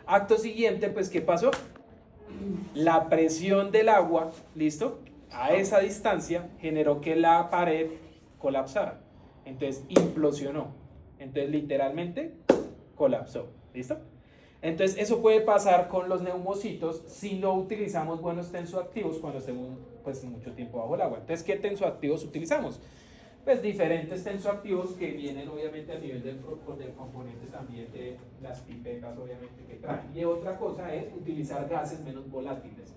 Acto siguiente, pues, ¿qué pasó? La presión del agua, ¿listo? A esa distancia generó que la pared colapsara. Entonces implosionó. Entonces literalmente colapsó. ¿Listo? Entonces eso puede pasar con los neumocitos si no utilizamos buenos tensoactivos cuando estemos pues mucho tiempo bajo el agua. Entonces, ¿qué tensoactivos utilizamos? Pues diferentes tensoactivos que vienen obviamente a nivel del componente también de las pipetas obviamente que traen. Y otra cosa es utilizar gases menos volátiles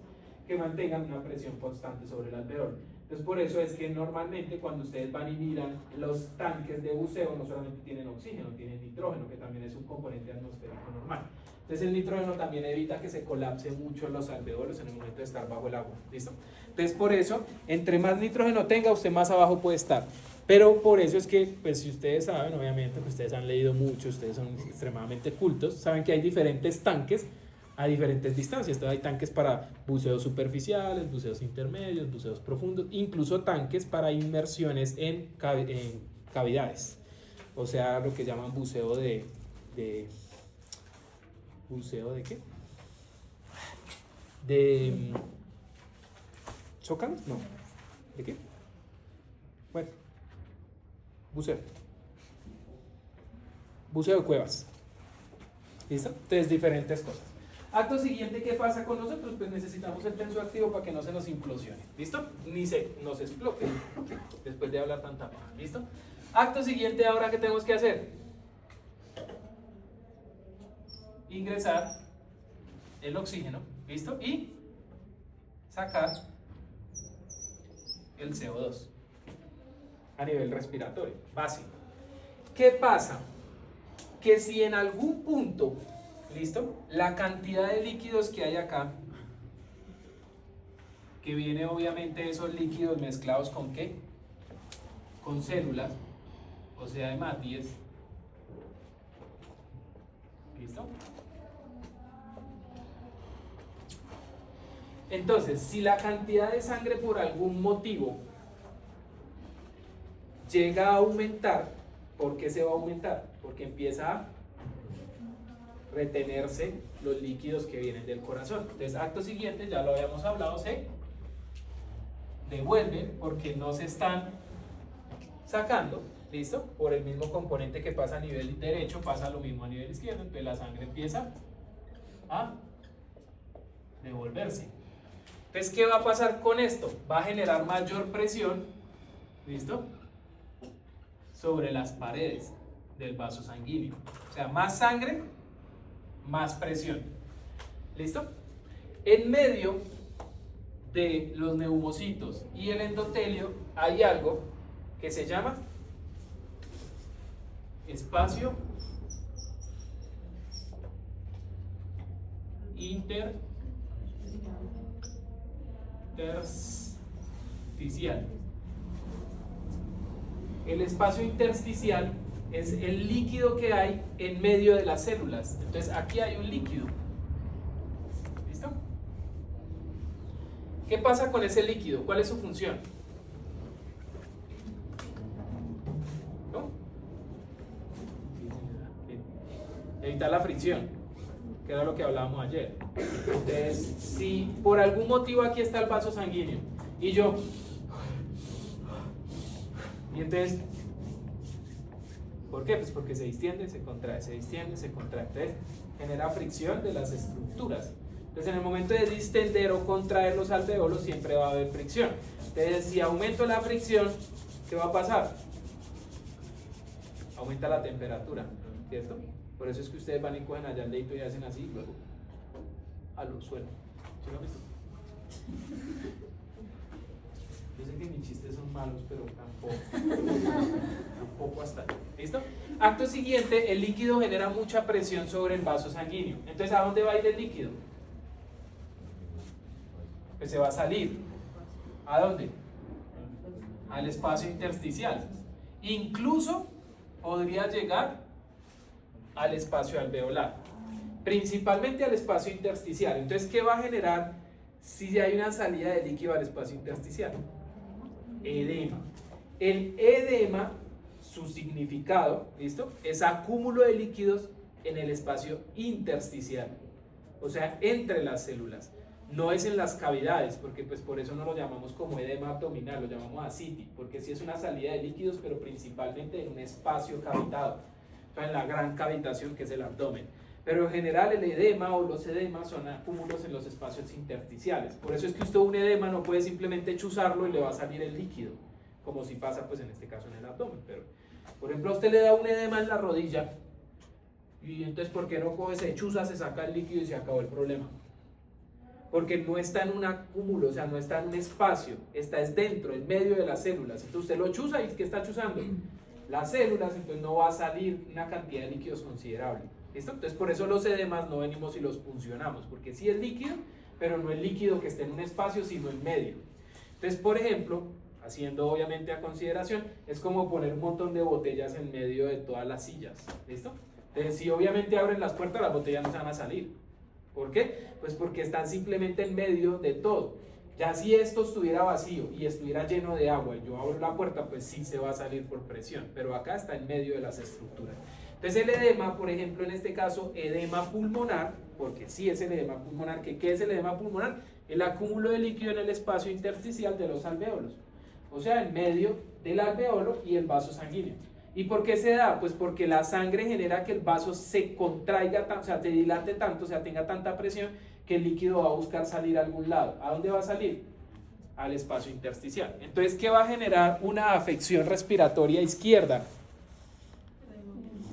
que mantengan una presión constante sobre el alveolo. Entonces por eso es que normalmente cuando ustedes van y miran los tanques de buceo no solamente tienen oxígeno, tienen nitrógeno, que también es un componente atmosférico normal. Entonces el nitrógeno también evita que se colapse mucho los alveolos en el momento de estar bajo el agua. ¿Listo? Entonces por eso, entre más nitrógeno tenga, usted más abajo puede estar. Pero por eso es que, pues si ustedes saben, obviamente, pues ustedes han leído mucho, ustedes son extremadamente cultos, saben que hay diferentes tanques a diferentes distancias. Entonces hay tanques para buceos superficiales, buceos intermedios, buceos profundos, incluso tanques para inmersiones en cavidades. O sea, lo que llaman buceo de ¿buceo de qué? De ¿zócalos? No. ¿De qué? Bueno, buceo. Buceo de cuevas. ¿Listo? Entonces, diferentes cosas. Acto siguiente, ¿qué pasa con nosotros? Pues necesitamos el tensoactivo para que no se nos implosione. ¿Listo? Ni se nos explote después de hablar tanta paja. ¿Listo? Acto siguiente, ahora, ¿qué tenemos que hacer? Ingresar el oxígeno. ¿Listo? Y sacar el CO2 a nivel respiratorio. Básico. ¿Qué pasa? Que si en algún punto, ¿listo? La cantidad de líquidos que hay acá, que viene obviamente esos líquidos mezclados con ¿qué? Con células, o sea, de hemátides. ¿Listo? Entonces, si la cantidad de sangre por algún motivo llega a aumentar, ¿por qué se va a aumentar? Porque empieza a retenerse los líquidos que vienen del corazón. Entonces, acto siguiente, ya lo habíamos hablado, se devuelven porque no se están sacando, ¿listo? Por el mismo componente que pasa a nivel derecho, pasa lo mismo a nivel izquierdo, entonces la sangre empieza a devolverse. Entonces, ¿qué va a pasar con esto? Va a generar mayor presión, ¿listo? Sobre las paredes del vaso sanguíneo. O sea, más sangre, más presión. ¿Listo? En medio de los neumocitos y el endotelio hay algo que se llama espacio intersticial. El espacio intersticial es el líquido que hay en medio de las células. Entonces aquí hay un líquido. ¿Listo? ¿Qué pasa con ese líquido? ¿Cuál es su función? ¿No? Evitar la fricción, que era lo que hablábamos ayer. Entonces, si por algún motivo aquí está el vaso sanguíneo y yo, y entonces, ¿por qué? Pues porque se distiende, se contrae, se distiende, se contrae. Entonces, genera fricción de las estructuras. Entonces, en el momento de distender o contraer los alveolos, siempre va a haber fricción. Entonces, si aumento la fricción, ¿qué va a pasar? Aumenta la temperatura, ¿cierto? Por eso es que ustedes van y cogen allá el dedito y hacen así, y luego al suelo. ¿Sí lo han visto? Yo sé que mis chistes son malos, pero tampoco hasta ahí. ¿Listo? Acto siguiente, el líquido genera mucha presión sobre el vaso sanguíneo. Entonces, ¿a dónde va a ir el líquido? Pues se va a salir. ¿A dónde? Al espacio intersticial. Incluso podría llegar al espacio alveolar. Principalmente al espacio intersticial. Entonces, ¿qué va a generar si hay una salida de líquido al espacio intersticial? Edema. El edema, su significado, ¿listo? Es acúmulo de líquidos en el espacio intersticial. o sea, entre las células. No es en las cavidades, porque pues por eso no lo llamamos como edema abdominal, lo llamamos ascitis, porque sí es una salida de líquidos, pero principalmente en un espacio cavitado, o sea, en la gran cavitación que es el abdomen. Pero en general el edema o los edemas son acúmulos en los espacios intersticiales. Por eso es que usted un edema no puede simplemente chuzarlo y le va a salir el líquido, como si pasa pues en este caso en el abdomen. Pero, por ejemplo, a usted le da un edema en la rodilla y entonces ¿por qué no coge, se chuza, se saca el líquido y se acabó el problema? Porque no está en un acúmulo, o sea, no está en un espacio, está es dentro, en medio de las células. Entonces usted lo chuza y ¿qué está chuzando? Las células, entonces no va a salir una cantidad de líquidos considerable. ¿Listo? Entonces por eso los edemas no venimos y los puncionamos, porque sí es líquido, pero no es líquido que esté en un espacio, sino en medio. Entonces, por ejemplo, haciendo obviamente a consideración, es como poner un montón de botellas en medio de todas las sillas. ¿Listo? Entonces, si obviamente abren las puertas, las botellas no se van a salir. ¿Por qué? Pues porque están simplemente en medio de todo. Ya si esto estuviera vacío y estuviera lleno de agua y yo abro la puerta, pues sí se va a salir por presión, pero acá está en medio de las estructuras. Entonces el edema, por ejemplo, en este caso, edema pulmonar, porque sí es el edema pulmonar, ¿qué es el edema pulmonar? El acúmulo de líquido en el espacio intersticial de los alvéolos, o sea, en medio del alvéolo y el vaso sanguíneo. ¿Y por qué se da? Pues porque la sangre genera que el vaso se contraiga, o sea, se dilate tanto, o sea, tenga tanta presión que el líquido va a buscar salir a algún lado. ¿A dónde va a salir? Al espacio intersticial. Entonces, ¿qué va a generar una afección respiratoria izquierda?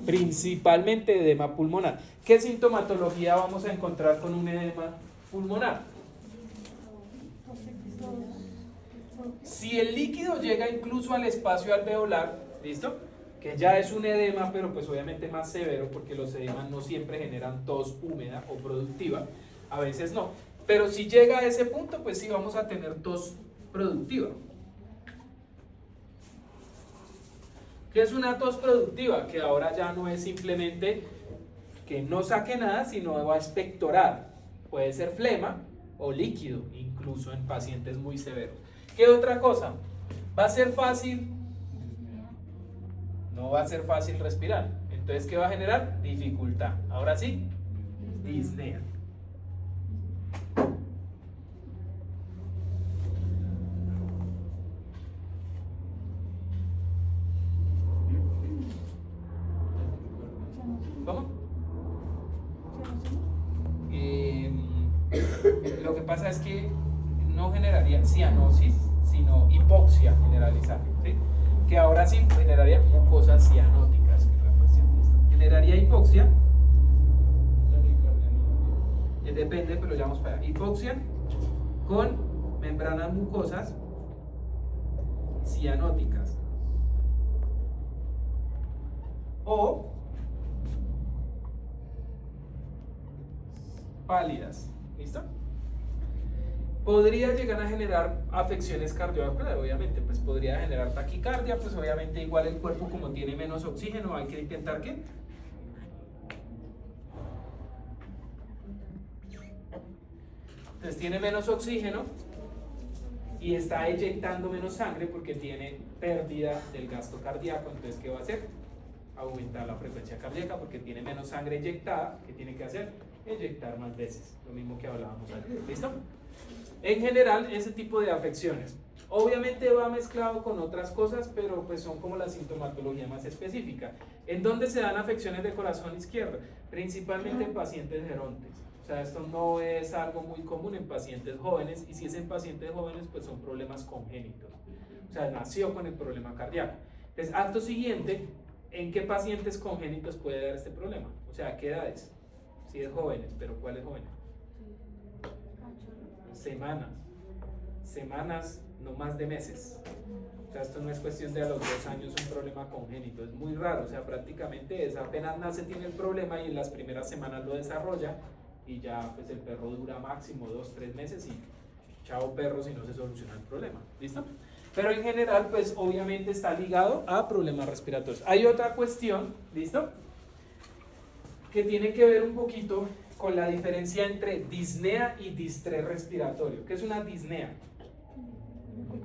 Principalmente edema pulmonar. ¿Qué sintomatología vamos a encontrar con un edema pulmonar? Si el líquido llega incluso al espacio alveolar, ¿listo? Que ya es un edema, pero pues obviamente más severo, porque los edemas no siempre generan tos húmeda o productiva, a veces no. Pero si llega a ese punto, pues sí vamos a tener tos productiva. ¿Qué es una tos productiva? Que ahora ya no es simplemente que no saque nada, sino va a expectorar. Puede ser flema o líquido, incluso en pacientes muy severos. ¿Qué otra cosa? ¿Va a ser fácil? No va a ser fácil respirar. Entonces, ¿qué va a generar? Dificultad. Ahora sí, disnea. ¿Cómo? Lo que pasa es que no generaría cianosis, sino hipoxia generalizada, ¿sí? Que ahora sí generaría mucosas cianóticas. Generaría hipoxia. Depende, pero ya vamos para allá. Hipoxia con membranas mucosas cianóticas. O pálidas. ¿Listo? Podría llegar a generar afecciones cardiovasculares, obviamente, pues podría generar taquicardia, pues obviamente igual el cuerpo como tiene menos oxígeno, hay que intentar que entonces tiene menos oxígeno y está eyectando menos sangre porque tiene pérdida del gasto cardíaco. Entonces, ¿qué va a hacer? Aumentar la frecuencia cardíaca porque tiene menos sangre eyectada. ¿Qué tiene que hacer? Eyectar más veces, lo mismo que hablábamos antes. ¿Listo? En general, ese tipo de afecciones obviamente va mezclado con otras cosas, pero pues son como la sintomatología más específica. ¿En dónde se dan afecciones de corazón izquierdo? Principalmente en pacientes gerontes. O sea, esto no es algo muy común en pacientes jóvenes, y si es en pacientes jóvenes, pues son problemas congénitos. O sea, nació con el problema cardíaco. Entonces, acto siguiente, ¿en qué pacientes congénitos puede dar este problema? O sea, ¿a qué edades? Si es jóvenes, pero ¿cuáles jóvenes? Semanas, no más de meses. O sea, esto no es cuestión de a los 2 años un problema congénito, es muy raro. O sea, prácticamente es apenas nace tiene el problema y en las primeras semanas lo desarrolla, y ya pues el perro dura máximo 2-3 meses y chao perro si no se soluciona el problema. ¿Listo? Pero en general pues obviamente está ligado a problemas respiratorios. Hay otra cuestión, ¿listo? Que tiene que ver un poquito con la diferencia entre disnea y distrés respiratorio. ¿Qué es una disnea?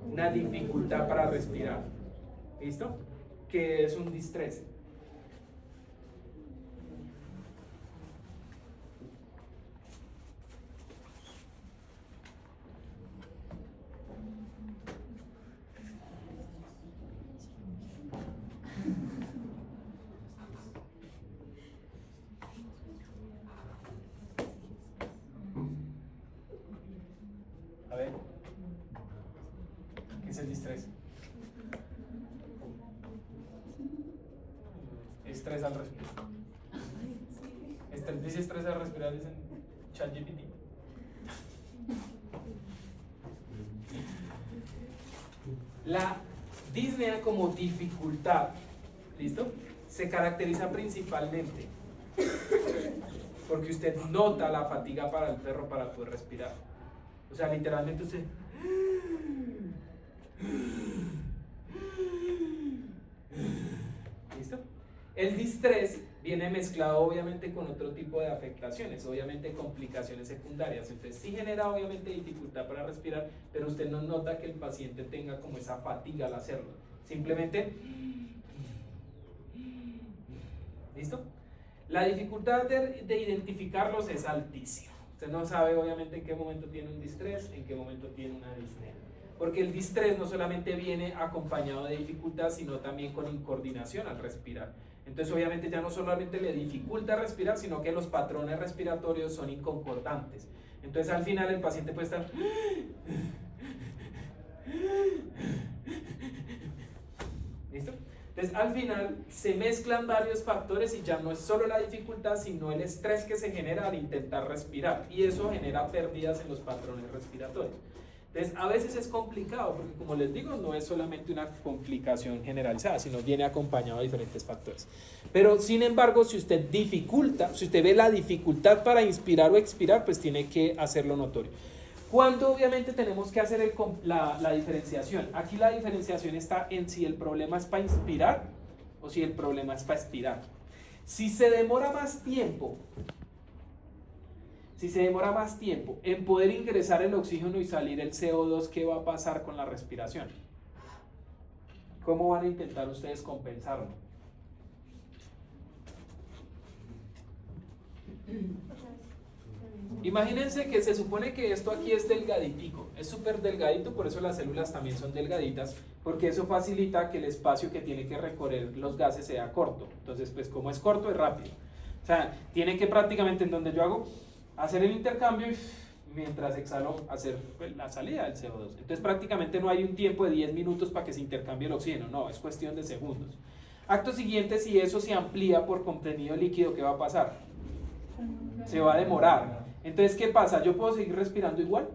Una dificultad para respirar. ¿Listo? ¿Qué es un distrés? estrés al respirar. Dice estrés al respirar, dicen ChatGPT. La disnea como dificultad, ¿listo? Se caracteriza principalmente porque usted nota la fatiga para el perro para poder respirar. O sea, literalmente usted... ¿Listo? El distrés viene mezclado obviamente con otro tipo de afectaciones, obviamente complicaciones secundarias. Entonces sí genera obviamente dificultad para respirar, pero usted no nota que el paciente tenga como esa fatiga al hacerlo. Simplemente... ¿Listo? La dificultad de identificarlos es altísima. Usted no sabe obviamente en qué momento tiene un distrés, en qué momento tiene una disnea. Porque el distrés no solamente viene acompañado de dificultad, sino también con incoordinación al respirar. Entonces obviamente ya no solamente le dificulta respirar, sino que los patrones respiratorios son inconcordantes. Entonces al final el paciente puede estar... ¿Listo? Entonces al final se mezclan varios factores y ya no es solo la dificultad, sino el estrés que se genera al intentar respirar. Y eso genera pérdidas en los patrones respiratorios. Entonces, a veces es complicado porque, como les digo, no es solamente una complicación generalizada, sino viene acompañado de diferentes factores. Pero, sin embargo, si usted dificulta, si usted ve la dificultad para inspirar o expirar, pues tiene que hacerlo notorio. ¿Cuándo obviamente tenemos que hacer la diferenciación? Aquí la diferenciación está en si el problema es para inspirar o si el problema es para expirar. Si se demora más tiempo en poder ingresar el oxígeno y salir el CO2, ¿qué va a pasar con la respiración? ¿Cómo van a intentar ustedes compensarlo? Imagínense que se supone que esto aquí es delgaditico, es súper delgadito, por eso las células también son delgaditas, porque eso facilita que el espacio que tiene que recorrer los gases sea corto. Entonces, pues como es corto, es rápido. O sea, tiene que prácticamente en donde yo hago... hacer el intercambio y mientras exhalo hacer la salida del CO2. Entonces prácticamente no hay un tiempo de 10 minutos para que se intercambie el oxígeno, no, es cuestión de segundos. Acto siguiente, si eso se amplía por contenido líquido, ¿qué va a pasar? Se va a demorar. Entonces, ¿qué pasa? ¿Yo puedo seguir respirando igual?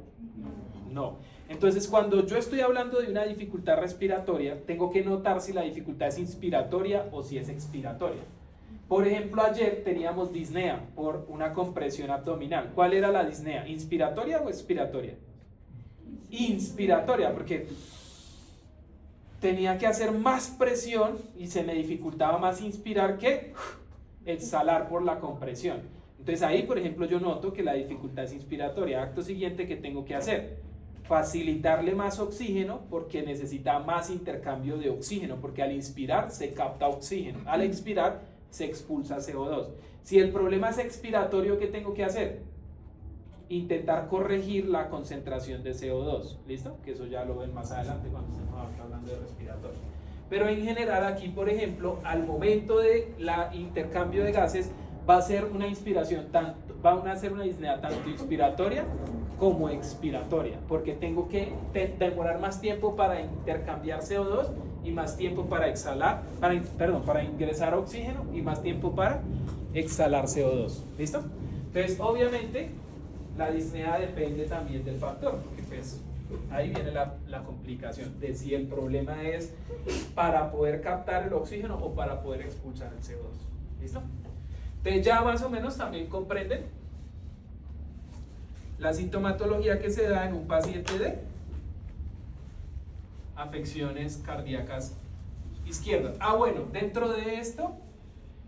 No. Entonces, cuando yo estoy hablando de una dificultad respiratoria, tengo que notar si la dificultad es inspiratoria o si es expiratoria. Por ejemplo, ayer teníamos disnea por una compresión abdominal. ¿Cuál era la disnea? ¿Inspiratoria o expiratoria? Inspiratoria, porque tenía que hacer más presión y se me dificultaba más inspirar que exhalar por la compresión. Entonces ahí, por ejemplo, yo noto que la dificultad es inspiratoria. Acto siguiente, ¿qué tengo que hacer? Facilitarle más oxígeno porque necesita más intercambio de oxígeno, porque al inspirar se capta oxígeno, al expirar se expulsa CO2. Si el problema es expiratorio, ¿qué tengo que hacer? Intentar corregir la concentración de CO2, ¿listo? Que eso ya lo ven más adelante cuando estemos hablando de respiratorio. Pero en general aquí, por ejemplo, al momento de la intercambio de gases va a ser una inspiración, va a ser una disnea tanto inspiratoria como expiratoria, porque tengo que demorar más tiempo para intercambiar CO2 y más tiempo para exhalar, para ingresar oxígeno y más tiempo para exhalar CO2. ¿Listo? Entonces, obviamente, la disnea depende también del factor, porque pues ahí viene la complicación de si el problema es para poder captar el oxígeno o para poder expulsar el CO2. ¿Listo? Entonces ya más o menos también comprenden la sintomatología que se da en un paciente de afecciones cardíacas izquierdas. Bueno, dentro de esto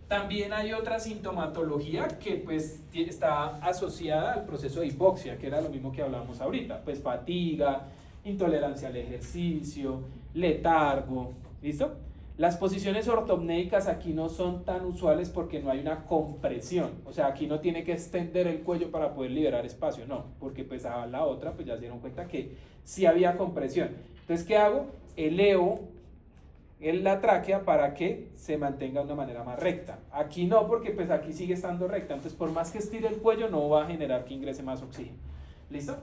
también hay otra sintomatología que pues está asociada al proceso de hipoxia, que era lo mismo que hablábamos ahorita, pues fatiga, intolerancia al ejercicio, letargo, ¿listo? Las posiciones ortopnéicas aquí no son tan usuales porque no hay una compresión, o sea, aquí no tiene que extender el cuello para poder liberar espacio, no, porque pues a la otra pues ya se dieron cuenta que sí había compresión. Entonces, ¿qué hago? Elevo la tráquea para que se mantenga de una manera más recta. Aquí no, porque pues aquí sigue estando recta, entonces por más que estire el cuello no va a generar que ingrese más oxígeno. ¿Listo?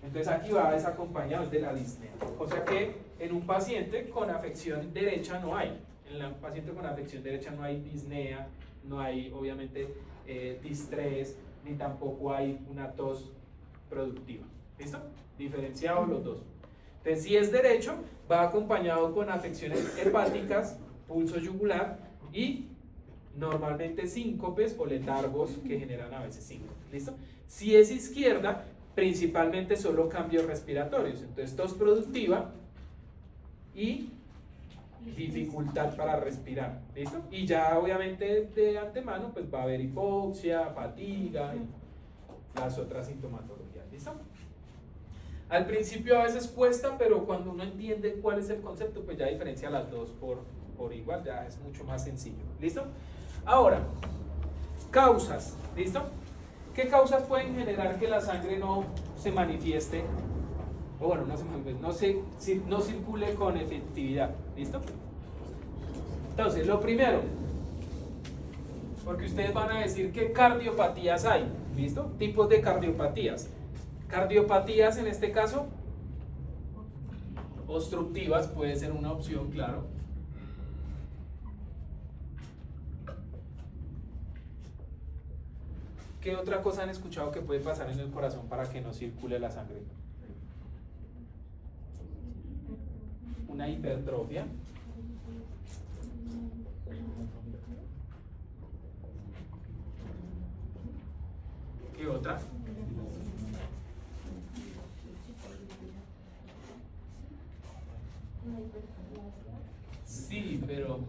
Entonces aquí va acompañado de la disnea. O sea que en un paciente con afección derecha no hay. En la paciente con afección derecha no hay disnea, no hay obviamente distrés, ni tampoco hay una tos productiva. ¿Listo? Diferenciados los dos. Entonces, si es derecho, va acompañado con afecciones hepáticas, pulso yugular y normalmente síncopes o letargos que generan a veces síncopes. ¿Listo? Si es izquierda, principalmente solo cambios respiratorios. Entonces, tos productiva y dificultad para respirar. ¿Listo? Y ya obviamente de antemano pues va a haber hipoxia, fatiga y las otras sintomatologías. ¿Listo? Al principio a veces cuesta, pero cuando uno entiende cuál es el concepto, pues ya diferencia las dos por igual, ya es mucho más sencillo. ¿Listo? Ahora, causas. ¿Listo? ¿Qué causas pueden generar que la sangre no se manifieste? O bueno, no circule con efectividad. ¿Listo? Entonces, lo primero, porque ustedes van a decir qué cardiopatías hay. ¿Listo? Tipos de cardiopatías. Cardiopatías, en este caso, obstructivas puede ser una opción, claro. ¿Qué otra cosa han escuchado que puede pasar en el corazón para que no circule la sangre? Una hipertrofia. ¿Qué otra? Sí, pero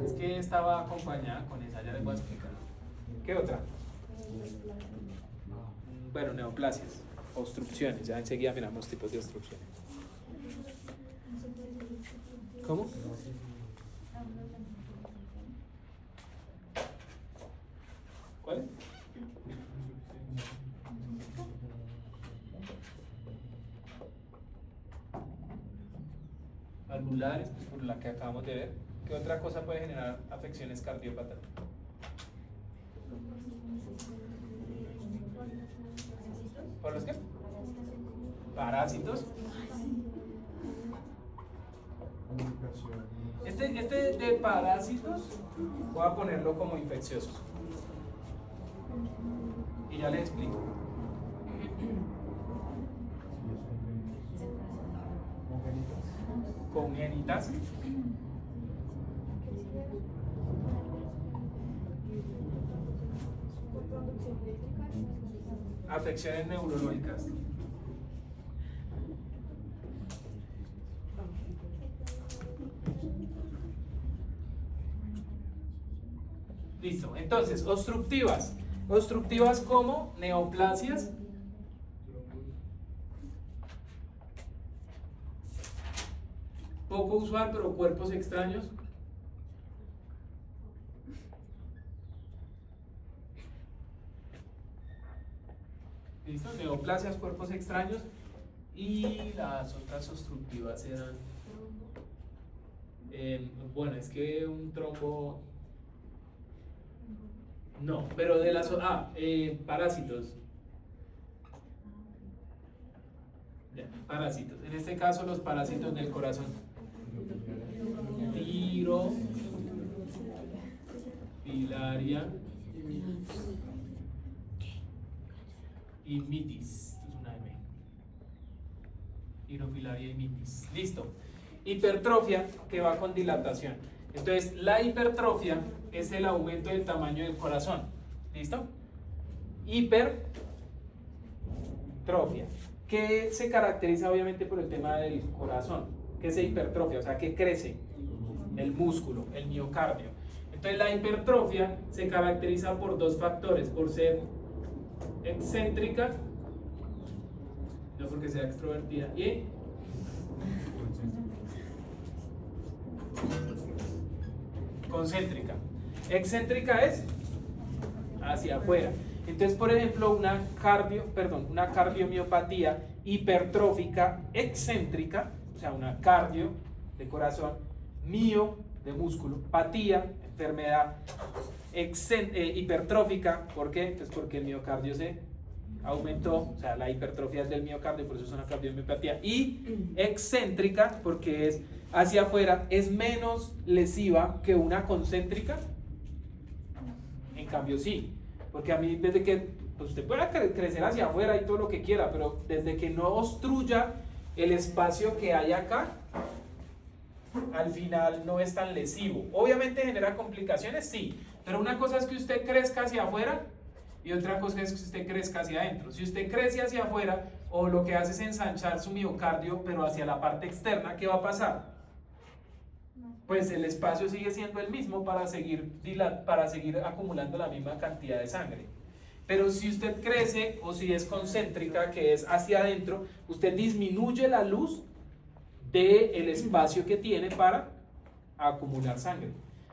es que estaba acompañada con esa, ya les voy a explicar. ¿Qué otra? Bueno, neoplasias, obstrucciones, ya enseguida miramos tipos de obstrucciones. ¿Cómo? ¿Cuál? Valvulares, por la que acabamos de ver. ¿Qué otra cosa puede generar afecciones cardiópatas? ¿Por los qué? Parásitos. Este de parásitos voy a ponerlo como infecciosos. Y ya les explico. Congénitas. Afecciones neurológicas. Listo. Entonces, obstructivas. Obstructivas como neoplasias. Poco usual, pero cuerpos extraños. ¿Listo? Neoplasias, cuerpos extraños. Y las otras obstructivas eran... bueno, es que un trombo... No, pero de las... parásitos. Ya, parásitos. En este caso, los parásitos del corazón. Tiro, filaria y mitis. Esto es una M. Tirofilaria y mitis. Listo. Hipertrofia, que va con dilatación. Entonces, la hipertrofia es el aumento del tamaño del corazón. ¿Listo? Hipertrofia, que se caracteriza obviamente por el tema del corazón, que es hipertrofia, o sea, que crece el músculo, el miocardio. Entonces, la hipertrofia se caracteriza por dos factores, por ser excéntrica, no porque sea extrovertida, y concéntrica. Excéntrica es hacia afuera. Entonces, por ejemplo, una cardiomiopatía hipertrófica excéntrica, o sea, una cardio de corazón, mio de músculo, patía, enfermedad hipertrófica. ¿Por qué? Pues porque el miocardio se aumentó, o sea, la hipertrofia es del miocardio, por eso es una cardiomiopatía. Y excéntrica, porque es hacia afuera es menos lesiva que una concéntrica? En cambio sí, porque a mí desde que pues usted pueda crecer hacia afuera y todo lo que quiera, pero desde que no obstruya el espacio que hay acá, al final no es tan lesivo. Obviamente genera complicaciones, sí, pero una cosa es que usted crezca hacia afuera y otra cosa es que usted crezca hacia adentro. Si usted crece hacia afuera, o lo que hace es ensanchar su miocardio, pero hacia la parte externa, ¿qué va a pasar? Pues el espacio sigue siendo el mismo para seguir acumulando la misma cantidad de sangre. Pero si usted crece, o si es concéntrica, que es hacia adentro, usted disminuye la luz del espacio que tiene para acumular sangre.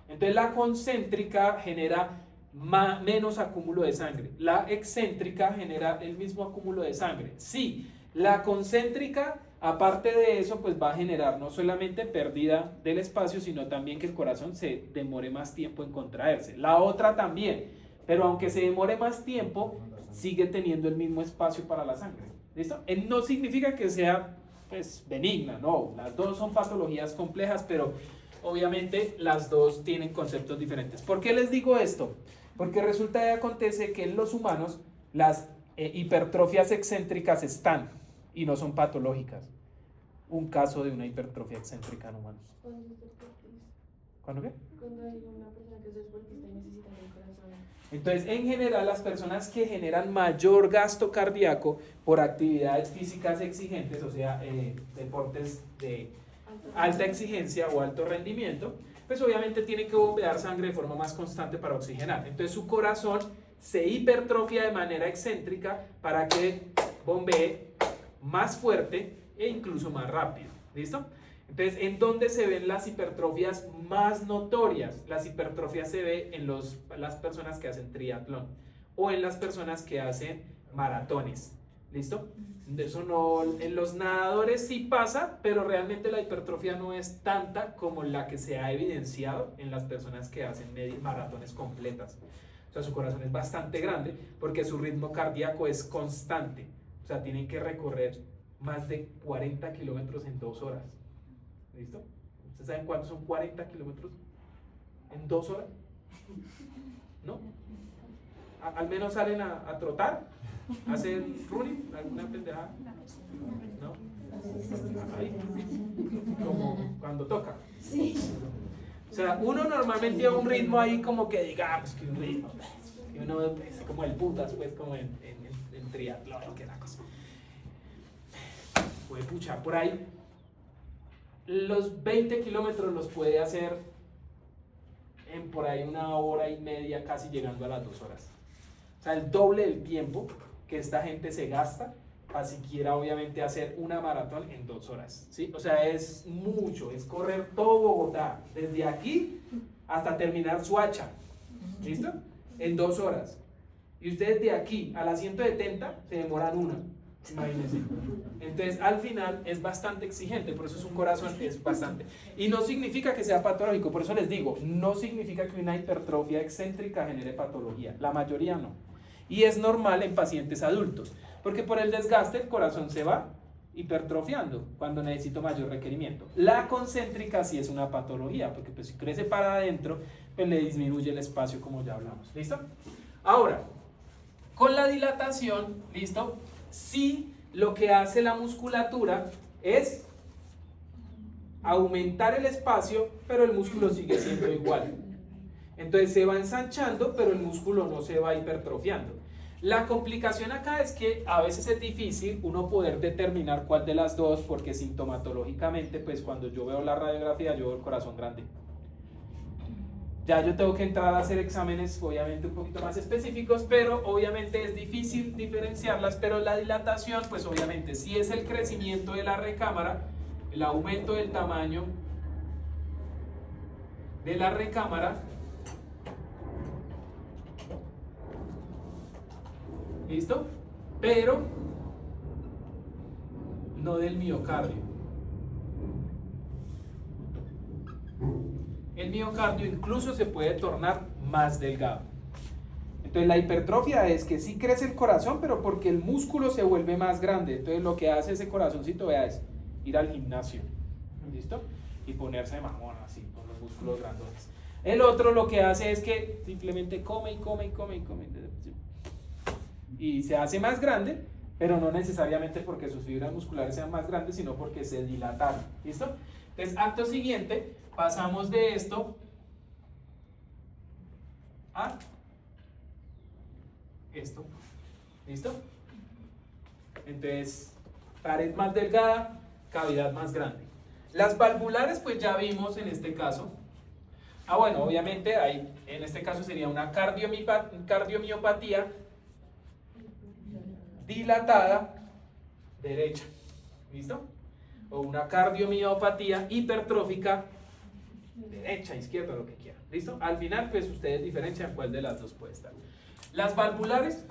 Entonces la concéntrica genera menos acúmulo de sangre. La excéntrica genera el mismo acúmulo de sangre. Sí, la concéntrica, aparte de eso, pues va a generar no solamente pérdida del espacio, sino también que el corazón se demore más tiempo en contraerse. La otra también, pero aunque se demore más tiempo, sigue teniendo el mismo espacio para la sangre. ¿Listo? No significa que sea pues benigna, no, las dos son patologías complejas, pero obviamente las dos tienen conceptos diferentes. ¿Por qué les digo esto? Porque resulta y acontece que en los humanos las hipertrofias excéntricas están y no son patológicas. Un caso de una hipertrofia excéntrica en humanos. ¿Cuándo qué? Cuando hay una persona que es deportista y necesita el corazón. Entonces, en general, las personas que generan mayor gasto cardíaco por actividades físicas exigentes, o sea, deportes de alta exigencia o alto rendimiento, pues obviamente tienen que bombear sangre de forma más constante para oxigenar. Entonces su corazón se hipertrofia de manera excéntrica para que bombee más fuerte e incluso más rápido. ¿Listo? Entonces, ¿en dónde se ven las hipertrofias más notorias? Las hipertrofias se ven en las personas que hacen triatlón o en las personas que hacen maratones. ¿Listo? Eso no, en los nadadores sí pasa, pero realmente la hipertrofia no es tanta como la que se ha evidenciado en las personas que hacen maratones completas. O sea, su corazón es bastante grande porque su ritmo cardíaco es constante. O sea, tienen que recorrer más de 40 kilómetros en 2 horas. ¿Listo? ¿Ustedes saben cuántos son 40 kilómetros en 2 horas? ¿No? Al menos salen a trotar, hacen running, alguna pendejada. ¿No? Ahí. Como cuando toca. Sí. O sea, uno normalmente a un ritmo ahí como que digamos que un ritmo, que uno pues, como el putas, pues como en triatlón, que la cosa. Puede puchar por ahí. Los 20 kilómetros los puede hacer en por ahí 1 hora y media, casi llegando a las 2 horas. O sea, el doble del tiempo que esta gente se gasta para siquiera obviamente hacer una maratón en 2 horas, ¿sí? O sea, es mucho, es correr todo Bogotá, desde aquí hasta terminar Suacha, ¿listo? En 2 horas. Y ustedes de aquí a las 170 se demoran 1, imagínense. Entonces, al final es bastante exigente, por eso es un corazón, es bastante. Y no significa que sea patológico, por eso les digo, no significa que una hipertrofia excéntrica genere patología, la mayoría no. Y es normal en pacientes adultos, porque por el desgaste el corazón se va hipertrofiando cuando necesito mayor requerimiento. La concéntrica sí es una patología, porque pues si crece para adentro, pues le disminuye el espacio como ya hablamos. ¿Listo? Ahora, con la dilatación, ¿listo? Sí, lo que hace la musculatura es aumentar el espacio, pero el músculo sigue siendo igual. Entonces se va ensanchando, pero el músculo no se va hipertrofiando. La complicación acá es que a veces es difícil uno poder determinar cuál de las dos, porque sintomatológicamente, pues cuando yo veo la radiografía, yo veo el corazón grande. Ya yo tengo que entrar a hacer exámenes obviamente un poquito más específicos, pero obviamente es difícil diferenciarlas, pero la dilatación, pues obviamente sí es el crecimiento de la recámara, el aumento del tamaño de la recámara. ¿Listo? Pero no del miocardio. El miocardio incluso se puede tornar más delgado. Entonces la hipertrofia es que sí crece el corazón, pero porque el músculo se vuelve más grande. Entonces lo que hace ese corazoncito, vea, es ir al gimnasio. ¿Listo? y ponerse de mamón así, con los músculos grandotes. El otro lo que hace es que simplemente come y come y come y come. Y se hace más grande, pero no necesariamente porque sus fibras musculares sean más grandes, sino porque se dilataron. ¿Listo? Entonces, acto siguiente, pasamos de esto a esto. ¿Listo? Entonces, pared más delgada, cavidad más grande. Las valvulares, pues ya vimos en este caso. Bueno, obviamente hay, en este caso sería una cardiomiopatía dilatada derecha. ¿Listo? O una cardiomiopatía hipertrófica derecha, izquierda, lo que quieran. ¿Listo? Al final, pues ustedes diferencian cuál de las dos puede estar. Las valvulares,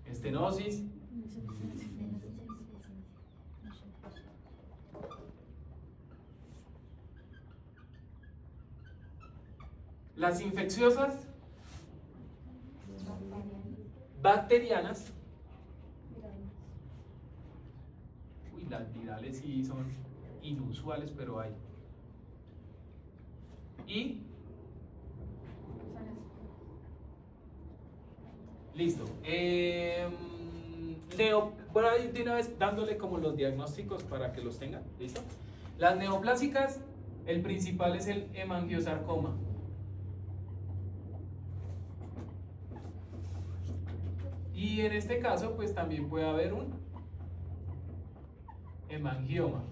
estenosis, las infecciosas, bacterianas, uy, las virales sí son inusuales, pero hay. Y listo. Voy a ir de una vez dándole como los diagnósticos para que los tengan. ¿Listo? Las neoplásicas, el principal es el hemangiosarcoma. Y en este caso, pues también puede haber un hemangioma.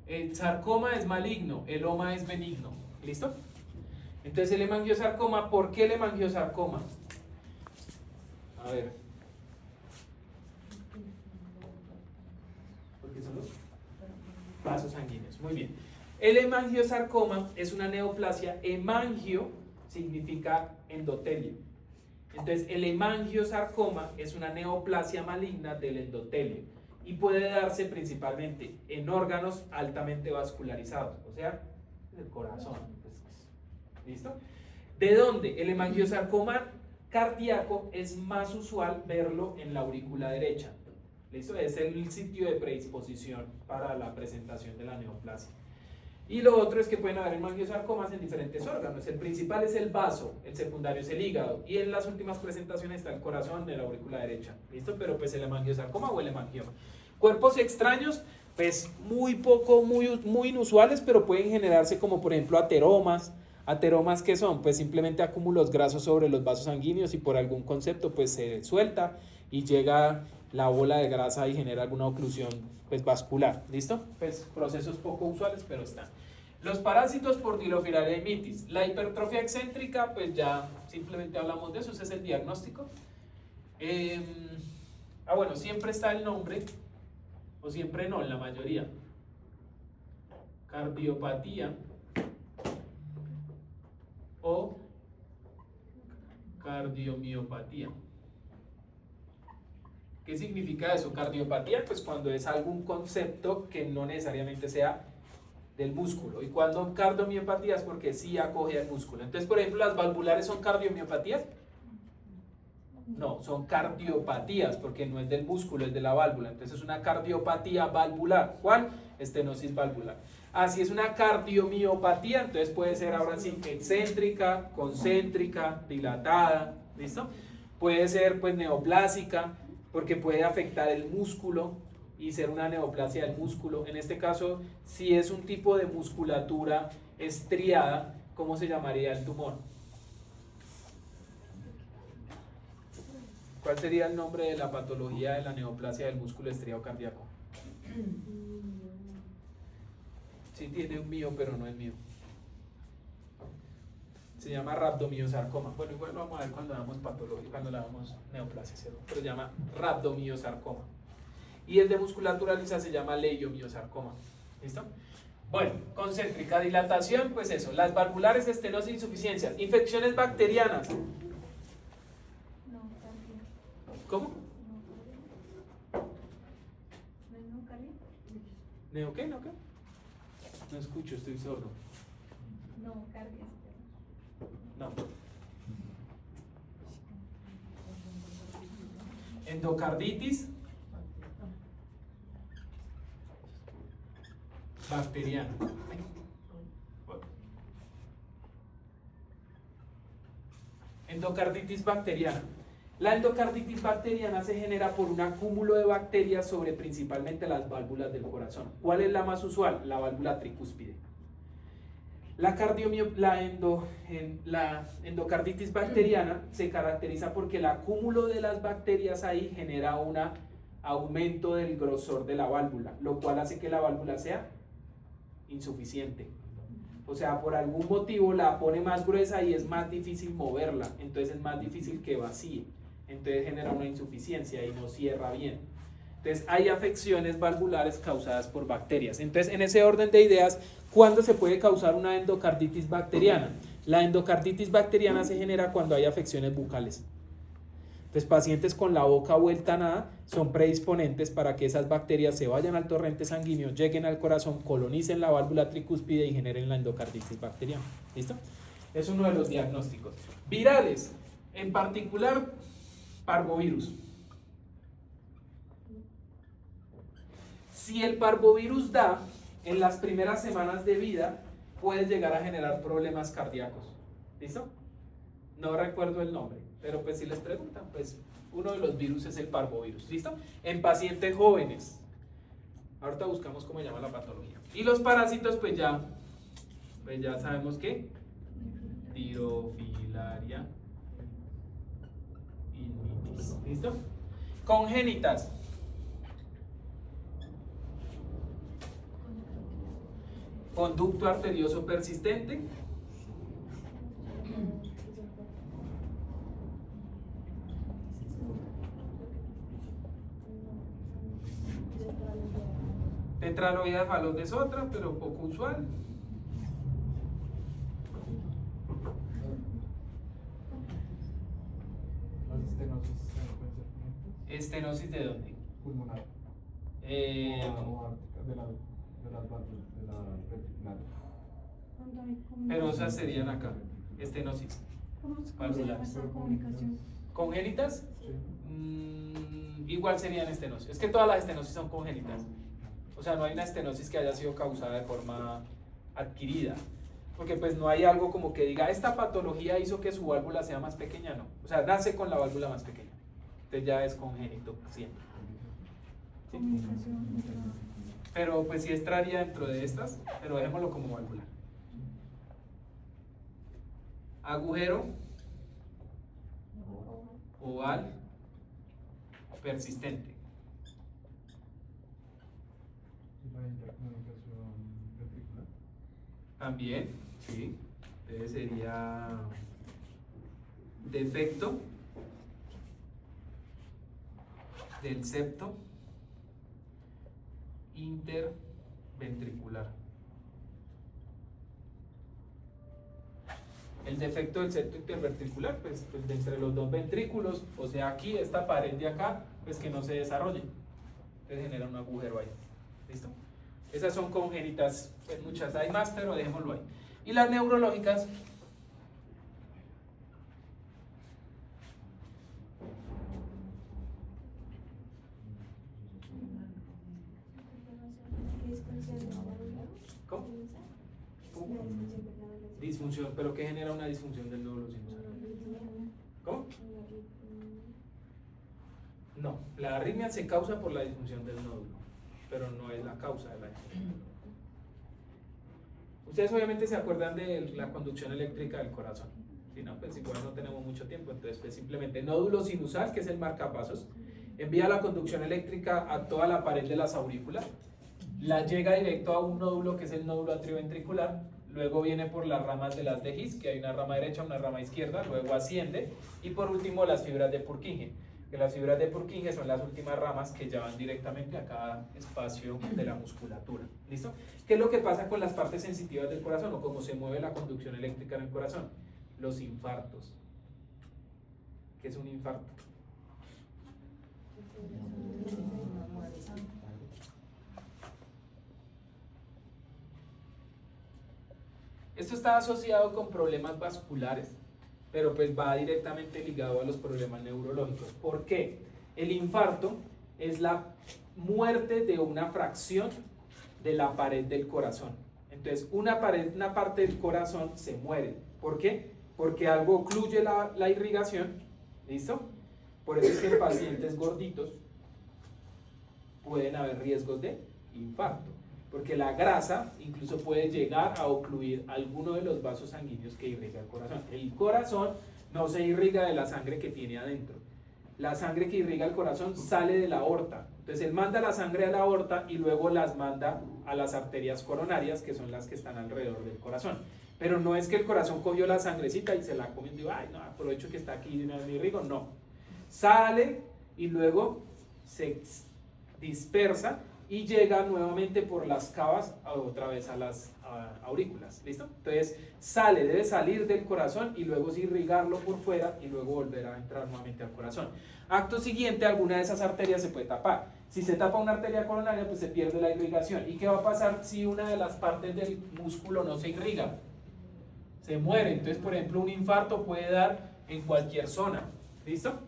El sarcoma es maligno, el homa es benigno. ¿Listo? Entonces el hemangiosarcoma, ¿por qué el hemangiosarcoma? A ver. ¿Por qué son los vasos sanguíneos? Muy bien. El hemangiosarcoma es una neoplasia. Hemangio significa endotelio. Entonces el hemangiosarcoma es una neoplasia maligna del endotelio y puede darse principalmente en órganos altamente vascularizados, o sea, el corazón. ¿Listo? ¿De dónde? El hemangiosarcoma cardíaco es más usual verlo en la aurícula derecha. ¿Listo? Es el sitio de predisposición para la presentación de la neoplasia. Y lo otro es que pueden haber hemangiosarcomas en diferentes órganos. El principal es el vaso, el secundario es el hígado, y en las últimas presentaciones está el corazón de la aurícula derecha. ¿Listo? Pero pues el hemangiosarcoma o el hemangioma. Cuerpos extraños, pues muy inusuales, pero pueden generarse como por ejemplo ateromas. ¿Ateromas qué son? Pues simplemente acúmulos grasos sobre los vasos sanguíneos y por algún concepto pues se suelta y llega la bola de grasa y genera alguna oclusión pues vascular. ¿Listo? Pues procesos poco usuales, pero están. Los parásitos por dilofirariamitis. La hipertrofia excéntrica, pues ya simplemente hablamos de eso, ese es el diagnóstico. Bueno, siempre está el nombre, o siempre no, en la mayoría. Cardiopatía o cardiomiopatía. ¿Qué significa eso? Cardiopatía, pues cuando es algún concepto que no necesariamente sea del músculo. Y cuando cardiomiopatía es porque sí acoge al músculo. Entonces, por ejemplo, ¿las valvulares son cardiomiopatías? No, son cardiopatías porque no es del músculo, es de la válvula. Entonces es una cardiopatía valvular. ¿Cuál? Estenosis valvular. Si es una cardiomiopatía, entonces puede ser ahora sí excéntrica, concéntrica, dilatada. ¿Listo? Puede ser pues neoplásica porque puede afectar el músculo y ser una neoplasia del músculo. En este caso, si es un tipo de musculatura estriada, ¿cómo se llamaría el tumor? ¿Cuál sería el nombre de la patología de la neoplasia del músculo estriado cardíaco? Sí tiene un mío, pero no es mío. Se llama rhabdomiosarcoma. Bueno, igual lo vamos a ver cuando damos patología, cuando le damos neoplasia, ¿cierto? Pero se llama rhabdomiosarcoma. Y el de musculatura lisa se llama leiomiosarcoma. ¿Listo? Bueno, concéntrica, dilatación, pues eso. Las valvulares, estenosis, insuficiencias. Infecciones bacterianas. ¿Cómo? ¿Neo qué? ¿No qué? No escucho, estoy sordo. No, cardias. No. Endocarditis. bacteriana. Endocarditis bacteriana. La endocarditis bacteriana se genera por un acúmulo de bacterias sobre principalmente las válvulas del corazón. ¿Cuál es la más usual? La válvula tricúspide. La endocarditis bacteriana se caracteriza porque el acúmulo de las bacterias ahí genera un aumento del grosor de la válvula, lo cual hace que la válvula sea insuficiente. O sea, por algún motivo la pone más gruesa y es más difícil moverla, entonces es más difícil que vacíe, entonces genera una insuficiencia y no cierra bien. Entonces hay afecciones valvulares causadas por bacterias. Entonces, en ese orden de ideas, ¿cuándo se puede causar una endocarditis bacteriana? La endocarditis bacteriana se genera cuando hay afecciones bucales. Entonces, pacientes con la boca vuelta a nada son predisponentes para que esas bacterias se vayan al torrente sanguíneo, lleguen al corazón, colonicen la válvula tricúspide y generen la endocarditis bacteriana. ¿Listo? Es uno de los diagnósticos. Virales, en particular, parvovirus. Si el parvovirus da, en las primeras semanas de vida, puede llegar a generar problemas cardíacos. ¿Listo? No recuerdo el nombre, pero pues si les preguntan, pues uno de los virus es el parvovirus. ¿Listo? En pacientes jóvenes. Ahorita buscamos cómo se llama la patología. Y los parásitos, pues ya sabemos que Tirofilaria ignitis. ¿Listo? Congénitas. Conducto arterioso persistente. Tetraloidea falón es otra, pero poco usual. ¿Estenosis de dónde? Pulmonar. Pero esas serían acá. Estenosis. ¿Cómo se llama esa comunicación? ¿Congénitas? Sí. Igual serían estenosis. Es que todas las estenosis son congénitas. O sea, no hay una estenosis que haya sido causada de forma adquirida. Porque pues no hay algo como que diga, esta patología hizo que su válvula sea más pequeña, no. O sea, nace con la válvula más pequeña. Entonces ya es congénito siempre. ¿Sí? Pero pues sí entraría dentro de estas, pero dejémoslo como válvula. Agujero oval persistente. La intercomunicación ventricular. También, sí. Entonces sería defecto del septo interventricular. El defecto del septo interventricular, pues de entre los dos ventrículos, o sea aquí, esta pared de acá, pues que no se desarrolle. Entonces genera un agujero ahí. ¿Listo? Esas son congénitas, pues muchas hay más, pero dejémoslo ahí. Y las neurológicas, ¿cómo? Disfunción, pero ¿qué genera una disfunción del nódulo sinusal? ¿Cómo? No, la arritmia se causa por la disfunción del nódulo, pero no es la causa de la disfunción. Ustedes obviamente se acuerdan de la conducción eléctrica del corazón. Si no, pues igual no tenemos mucho tiempo, entonces pues simplemente nódulo sinusal, que es el marcapasos, envía la conducción eléctrica a toda la pared de las aurículas, la llega directo a un nódulo que es el nódulo atrioventricular, luego viene por las ramas de las de His, que hay una rama derecha, una rama izquierda, luego asciende, y por último las fibras de Purkinje, que las fibras de Purkinje son las últimas ramas que llevan directamente a cada espacio de la musculatura. ¿Listo? ¿Qué es lo que pasa con las partes sensitivas del corazón o cómo se mueve la conducción eléctrica en el corazón? Los infartos. ¿Qué es un infarto? Esto está asociado con problemas vasculares, pero pues va directamente ligado a los problemas neurológicos. ¿Por qué? El infarto es la muerte de una fracción de la pared del corazón. Entonces, una parte del corazón se muere. ¿Por qué? Porque algo ocluye la irrigación. ¿Listo? Por eso es que en pacientes gorditos pueden haber riesgos de infarto. Porque la grasa incluso puede llegar a ocluir alguno de los vasos sanguíneos que irriga el corazón. El corazón no se irriga de la sangre que tiene adentro. La sangre que irriga el corazón sale de la aorta. Entonces él manda la sangre a la aorta y luego las manda a las arterias coronarias, que son las que están alrededor del corazón. Pero no es que el corazón cogió la sangrecita y se la comió y digo, ay, no, aprovecho que está aquí de una vez me irrigo. No. Sale y luego se dispersa y llega nuevamente por las cavas otra vez a las aurículas. ¿Listo? Entonces debe salir del corazón y luego irrigarlo por fuera y luego volver a entrar nuevamente al corazón. Acto siguiente, alguna de esas arterias se puede tapar. Si se tapa una arteria coronaria, pues se pierde la irrigación. ¿Y qué va a pasar si una de las partes del músculo no se irriga? Se muere. Entonces, por ejemplo, un infarto puede dar en cualquier zona. ¿Listo?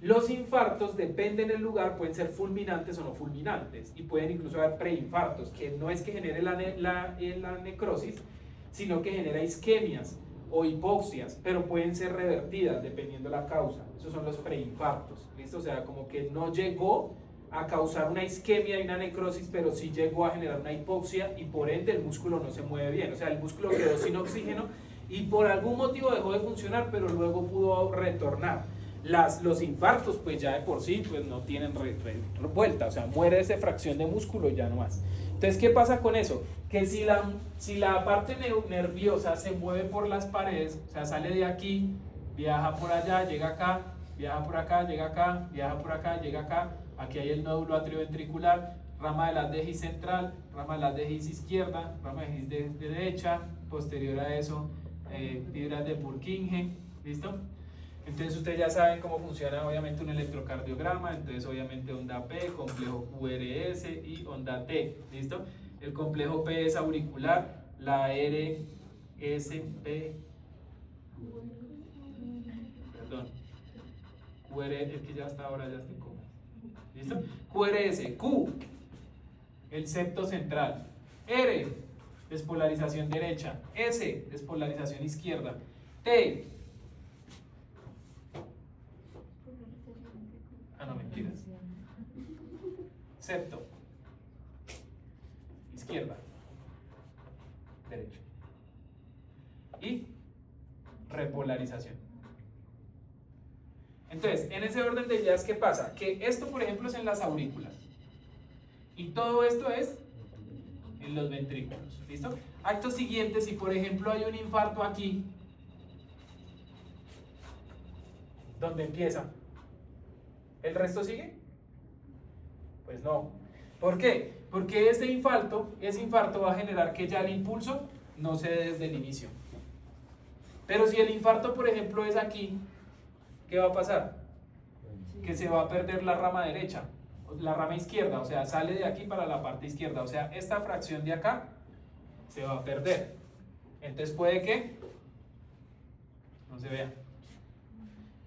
Los infartos, dependen del lugar, pueden ser fulminantes o no fulminantes y pueden incluso haber preinfartos, que no es que genere la necrosis, sino que genera isquemias o hipoxias, pero pueden ser revertidas dependiendo la causa. Esos son los preinfartos, ¿listo? O sea, como que no llegó a causar una isquemia y una necrosis, pero sí llegó a generar una hipoxia y por ende el músculo no se mueve bien. O sea, el músculo quedó sin oxígeno y por algún motivo dejó de funcionar, pero luego pudo retornar. Los infartos pues ya de por sí pues no tienen vuelta, o sea, muere esa fracción de músculo y ya no más. Entonces, ¿qué pasa con eso? Que si la parte nerviosa se mueve por las paredes, o sea, sale de aquí, viaja por allá, llega acá, viaja por acá, llega acá, viaja por acá, llega acá, aquí hay el nódulo atrioventricular, rama de la déis central, rama de la déis izquierda, rama de déis de derecha, posterior a eso, fibras de Purkinje, ¿listo? Entonces ustedes ya saben cómo funciona obviamente un electrocardiograma, entonces obviamente onda P, complejo QRS y onda T, ¿listo? El complejo P es auricular, la RSP, perdón, QRS, es que ya hasta ahora ya estoy cómodo, ¿listo? QRS, Q, el septo central, R, despolarización derecha, S, despolarización izquierda, T, no mentiras, septo, izquierda, derecho y repolarización. Entonces, en ese orden de ideas, ¿qué pasa? Que esto, por ejemplo, es en las aurículas y todo esto es en los ventrículos, ¿listo? Acto siguiente, si por ejemplo hay un infarto aquí, ¿dónde empieza? ¿El resto sigue? Pues no. ¿Por qué? Porque ese infarto va a generar que ya el impulso no se dé desde el inicio. Pero si el infarto, por ejemplo, es aquí, ¿qué va a pasar? Que se va a perder la rama derecha, la rama izquierda, o sea, sale de aquí para la parte izquierda, o sea, esta fracción de acá se va a perder. Entonces puede que no se vea.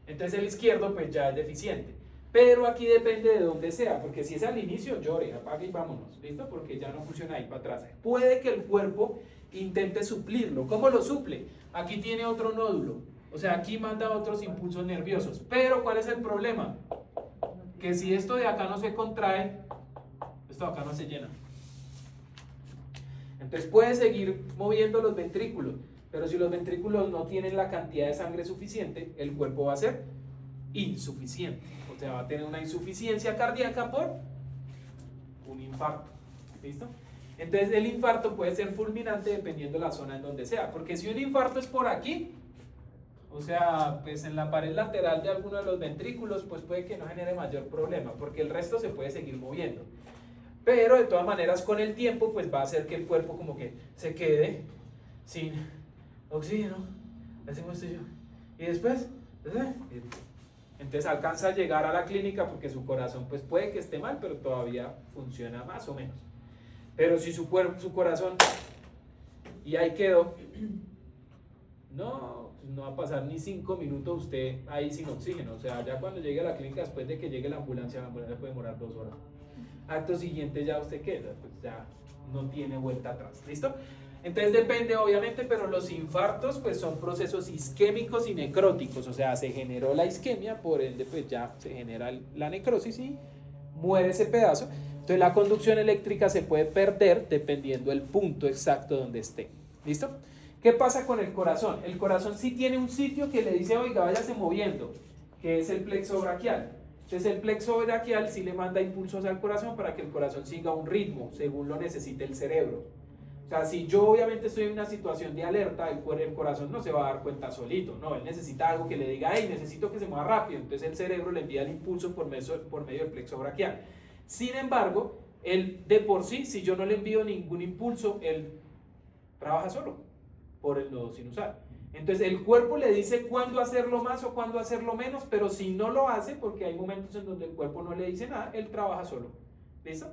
Entonces el izquierdo pues ya es deficiente. Pero aquí depende de dónde sea, porque si es al inicio, llore, apague y vámonos, ¿listo? Porque ya no funciona ahí para atrás. Puede que el cuerpo intente suplirlo. ¿Cómo lo suple? Aquí tiene otro nódulo, o sea, aquí manda otros impulsos nerviosos. Pero ¿cuál es el problema? Que si esto de acá no se contrae, esto de acá no se llena. Entonces puede seguir moviendo los ventrículos, pero si los ventrículos no tienen la cantidad de sangre suficiente, el cuerpo va a ser insuficiente. O sea, va a tener una insuficiencia cardíaca por un infarto. ¿Listo? Entonces el infarto puede ser fulminante dependiendo de la zona en donde sea. Porque si un infarto es por aquí, o sea, pues en la pared lateral de alguno de los ventrículos, pues puede que no genere mayor problema, porque el resto se puede seguir moviendo. Pero de todas maneras con el tiempo, pues va a hacer que el cuerpo como que se quede sin oxígeno. Así como estoy yo. Y después, entonces alcanza a llegar a la clínica porque su corazón pues puede que esté mal, pero todavía funciona más o menos. Pero si su corazón y ahí quedó, no va a pasar ni 5 minutos usted ahí sin oxígeno. O sea, ya cuando llegue a la clínica, después de que llegue la ambulancia puede demorar 2 horas. Acto siguiente ya usted queda, pues ya no tiene vuelta atrás, ¿listo? Entonces depende obviamente, pero los infartos pues son procesos isquémicos y necróticos, o sea, se generó la isquemia, por ende pues ya se genera la necrosis y muere ese pedazo. Entonces la conducción eléctrica se puede perder dependiendo del punto exacto donde esté, ¿listo? ¿Qué pasa con el corazón? El corazón sí tiene un sitio que le dice, oiga, váyase moviendo, que es el plexo braquial. Entonces el plexo braquial sí le manda impulsos al corazón para que el corazón siga un ritmo según lo necesite el cerebro. O sea, si yo obviamente estoy en una situación de alerta, el corazón no se va a dar cuenta solito, no, él necesita algo que le diga, hey, necesito que se mueva rápido, entonces el cerebro le envía el impulso por medio del plexo braquial. Sin embargo, él de por sí, si yo no le envío ningún impulso, él trabaja solo por el nodo sinusal. Entonces el cuerpo le dice cuándo hacerlo más o cuándo hacerlo menos, pero si no lo hace, porque hay momentos en donde el cuerpo no le dice nada, él trabaja solo. ¿Listo?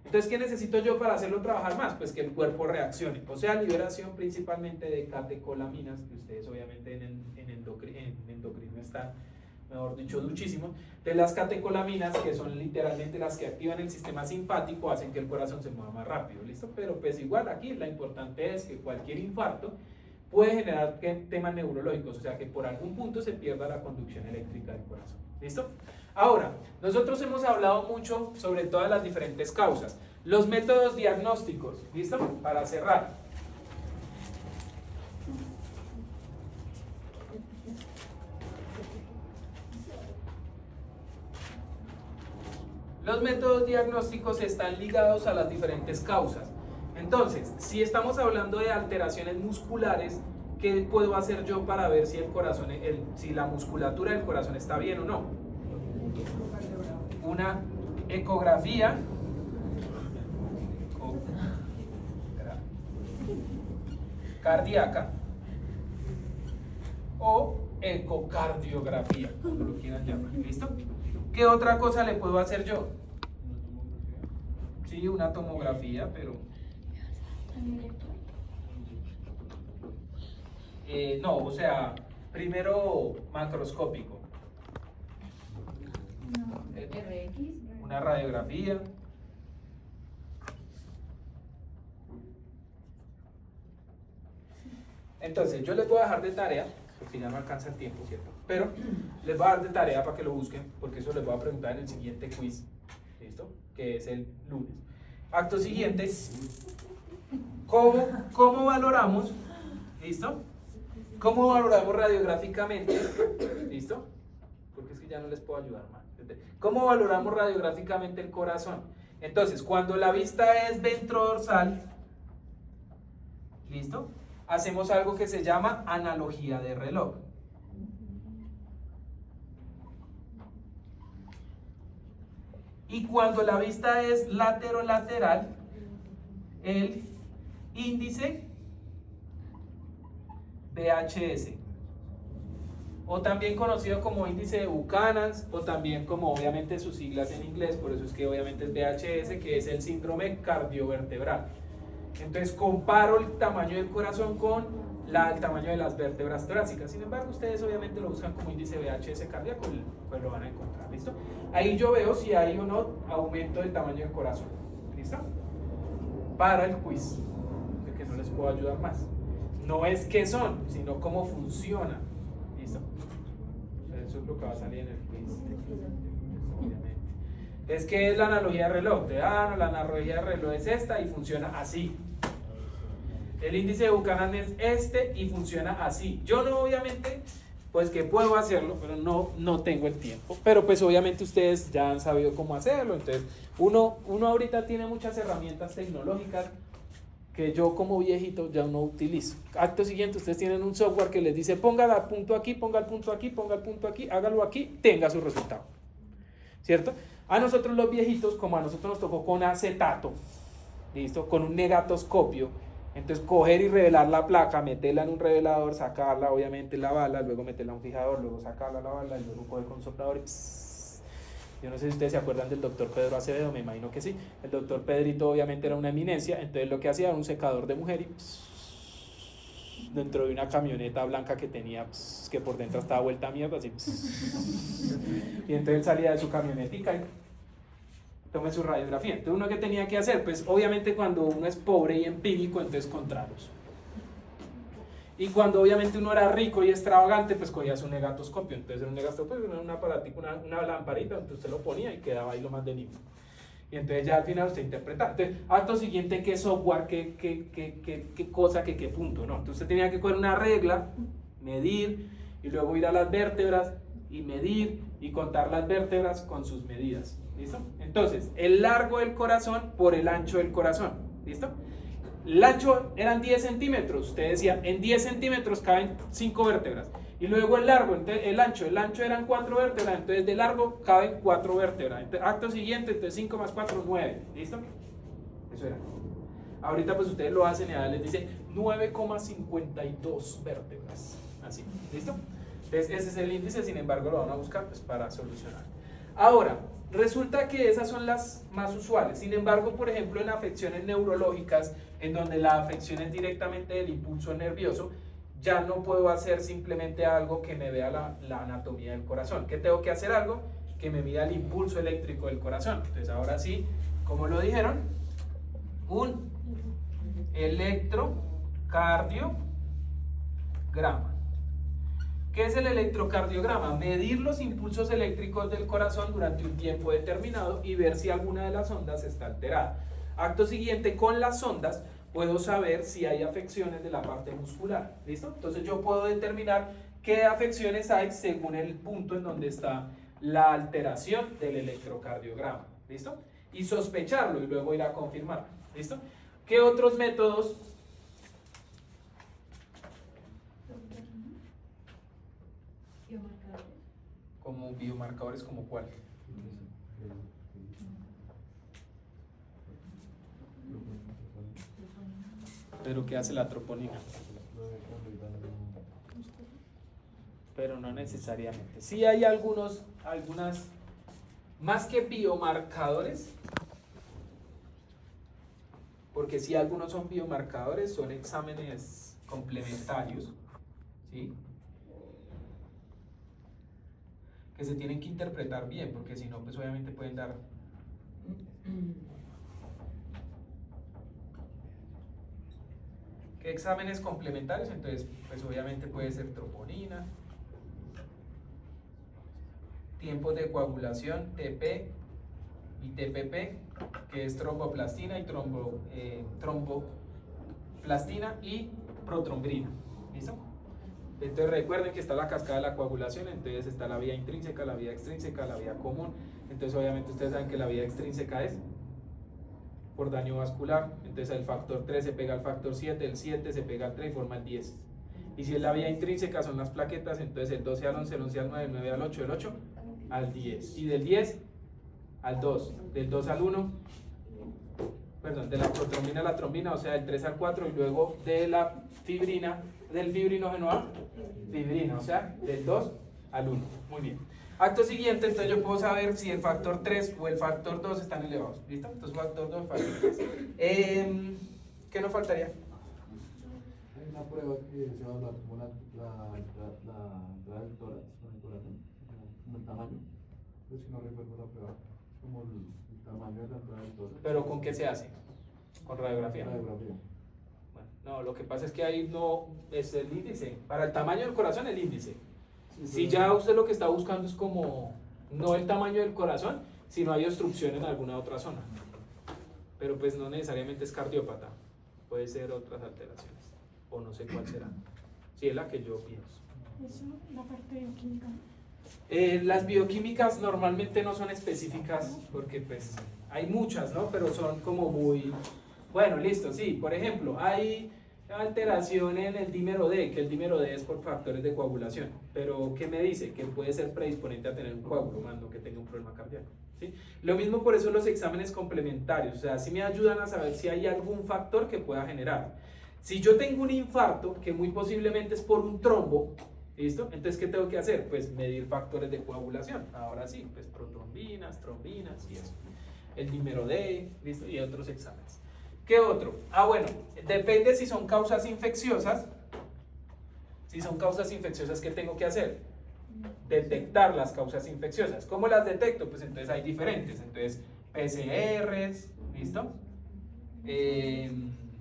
Entonces, ¿qué necesito yo para hacerlo trabajar más? Pues que el cuerpo reaccione, o sea, liberación principalmente de catecolaminas, que ustedes obviamente en endocrino están, mejor dicho, duchísimo, de las catecolaminas, que son literalmente las que activan el sistema simpático, hacen que el corazón se mueva más rápido, ¿listo? Pero pues igual aquí la importante es que cualquier infarto puede generar temas neurológicos, o sea, que por algún punto se pierda la conducción eléctrica del corazón, ¿listo? Ahora, nosotros hemos hablado mucho sobre todas las diferentes causas. Los métodos diagnósticos, ¿listo? Para cerrar. Los métodos diagnósticos están ligados a las diferentes causas. Entonces, si estamos hablando de alteraciones musculares, ¿qué puedo hacer yo para ver si el corazón, si la musculatura del corazón está bien o no? Una ecografía cardíaca o ecocardiografía, como lo quieran llamar, ¿listo? ¿Qué otra cosa le puedo hacer yo? Sí, una tomografía, pero no, o sea, primero macroscópico. Una radiografía. Entonces, yo les voy a dejar de tarea, porque ya no alcanza el tiempo, ¿cierto? Pero les voy a dar de tarea para que lo busquen, porque eso les voy a preguntar en el siguiente quiz, ¿listo? Que es el lunes. Acto siguiente, ¿cómo valoramos? ¿Listo? ¿Cómo valoramos radiográficamente? ¿Listo? Porque es que ya no les puedo ayudar más. ¿Cómo valoramos radiográficamente el corazón? Entonces, cuando la vista es ventrodorsal, ¿listo? Hacemos algo que se llama analogía de reloj. Y cuando la vista es laterolateral, el índice VHS, o también conocido como índice de Buchanan, o también como obviamente sus siglas en inglés, por eso es que obviamente es VHS, que es el síndrome cardiovertebral. Entonces comparo el tamaño del corazón con el tamaño de las vértebras torácicas. Sin embargo, ustedes obviamente lo buscan como índice VHS cardíaco, pues lo van a encontrar, ¿listo? Ahí yo veo si hay o no aumento del tamaño del corazón, ¿listo? Para el quiz, de que no les puedo ayudar más. No es qué son, sino cómo funcionan, ¿listo? Eso es lo que va a salir en el quiz, obviamente. Entonces, ¿qué es la analogía de reloj? No, la analogía de reloj es esta y funciona así. El índice de Buchanan es este y funciona así. Yo no, obviamente, pues que puedo hacerlo, pero no tengo el tiempo. Pero pues obviamente ustedes ya han sabido cómo hacerlo. Entonces, uno ahorita tiene muchas herramientas tecnológicas que yo como viejito ya no utilizo. Acto siguiente, ustedes tienen un software que les dice ponga el punto aquí, ponga el punto aquí, ponga el punto aquí, hágalo aquí, tenga su resultado. ¿Cierto? A nosotros los viejitos, como a nosotros nos tocó con acetato, ¿listo? Con un negatoscopio, entonces coger y revelar la placa, meterla en un revelador, sacarla, obviamente la bala, luego meterla a un fijador, luego sacarla la bala y luego coger con un soplador y pss. Yo no sé si ustedes se acuerdan del doctor Pedro Acevedo, me imagino que sí. El doctor Pedrito obviamente era una eminencia, entonces lo que hacía era un secador de mujer y pss, dentro de una camioneta blanca que tenía, pss, que por dentro estaba vuelta a mierda, así, pss. Y entonces él salía de su camionetica y tome su radiografía. Entonces, ¿uno qué tenía que hacer? Pues obviamente cuando uno es pobre y empírico, entonces contralos. Y cuando obviamente uno era rico y extravagante, pues cogía su negatoscopio. Entonces era un negatoscopio, un aparatico, una lamparita, entonces usted lo ponía y quedaba ahí lo más de limpio. Y entonces ya al final usted interpretaba. Entonces, acto siguiente, ¿qué software, qué cosa, qué punto? No, entonces usted tenía que coger una regla, medir, y luego ir a las vértebras y medir y contar las vértebras con sus medidas. ¿Listo? Entonces, el largo del corazón por el ancho del corazón. ¿Listo? El ancho eran 10 centímetros. Usted decía, en 10 centímetros caben 5 vértebras. Y luego el largo, entonces el ancho eran 4 vértebras. Entonces de largo caben 4 vértebras. Entonces, acto siguiente, entonces 5 más 4, 9. ¿Listo? Eso era. Ahorita pues ustedes lo hacen y ahora les dice 9,52 vértebras. Así. ¿Listo? Entonces ese es el índice, sin embargo lo van a buscar pues, para solucionar. Ahora, resulta que esas son las más usuales. Sin embargo, por ejemplo, en afecciones neurológicas, en donde la afección es directamente del impulso nervioso, ya no puedo hacer simplemente algo que me vea la anatomía del corazón. ¿Qué tengo que hacer? Algo que me mida el impulso eléctrico del corazón. Entonces, ahora sí, como lo dijeron, un electrocardiograma. ¿Qué es el electrocardiograma? Medir los impulsos eléctricos del corazón durante un tiempo determinado y ver si alguna de las ondas está alterada. Acto siguiente, con las ondas puedo saber si hay afecciones de la parte muscular. ¿Listo? Entonces yo puedo determinar qué afecciones hay según el punto en donde está la alteración del electrocardiograma. ¿Listo? Y sospecharlo y luego ir a confirmarlo. ¿Listo? ¿Qué otros métodos? Como biomarcadores, ¿como cuál? Pero ¿qué hace la troponina? Pero no necesariamente. Sí hay algunas, más que biomarcadores, porque sí algunos son biomarcadores, son exámenes complementarios, ¿sí? Que se tienen que interpretar bien, porque si no, pues obviamente pueden dar... ¿Qué exámenes complementarios? Entonces, pues obviamente puede ser troponina, tiempos de coagulación, TP y TPP, que es tromboplastina y tromboplastina y protrombina. ¿Listo? Entonces recuerden que está la cascada de la coagulación, entonces está la vía intrínseca, la vía extrínseca, la vía común. Entonces obviamente ustedes saben que la vía extrínseca es por daño vascular, entonces el factor 3 se pega al factor 7, el 7 se pega al 3 y forma el 10. Y si es la vía intrínseca son las plaquetas, entonces el 12 al 11, el 11 al 9, el 9 al 8, el 8 al 10. Y del 10 al 2, del 2 al 1, perdón, de la protrombina a la trombina, o sea, del 3 al 4, y luego de la fibrina, del fibrinógeno a fibrina, o sea, del 2 al 1. Muy bien. Acto siguiente, entonces yo puedo saber si el factor 3 o el factor 2 están elevados. ¿Listo? Entonces factor 2, factor 3. ¿Qué nos faltaría? Hay una prueba que se va a hablar como la entrada del tórax con el corazón, como el tamaño. Pues si no recuerdo la prueba, es como el tamaño de la entrada del tórax. ¿Pero con qué se hace? ¿Con radiografía? Radiografía. Bueno, no, lo que pasa es que ahí no es el índice. Para el tamaño del corazón, el índice. Si ya usted lo que está buscando es como, no el tamaño del corazón, sino hay obstrucción en alguna otra zona. Pero pues no necesariamente es cardiópata, puede ser otras alteraciones, o no sé cuál será. Sí, es la que yo pienso. Eso, la parte bioquímica. Las bioquímicas normalmente no son específicas, porque pues hay muchas, ¿no? Pero son como muy, bueno, listo, sí, por ejemplo, hay alteración en el dímero D, que el dímero D es por factores de coagulación, pero ¿qué me dice? Que puede ser predisponente a tener un coágulo, más no que tenga un problema cardíaco, ¿sí? Lo mismo por eso los exámenes complementarios, o sea, sí me ayudan a saber si hay algún factor que pueda generar. Si yo tengo un infarto, que muy posiblemente es por un trombo, ¿listo? Entonces, ¿qué tengo que hacer? Pues medir factores de coagulación, ahora sí, pues protrombinas, trombinas y eso, el dímero D, ¿listo? Y otros exámenes. ¿Qué otro? Ah, bueno, depende si son causas infecciosas. Si son causas infecciosas, ¿qué tengo que hacer? Detectar las causas infecciosas. ¿Cómo las detecto? Pues entonces hay diferentes. Entonces, PCRs, ¿listo?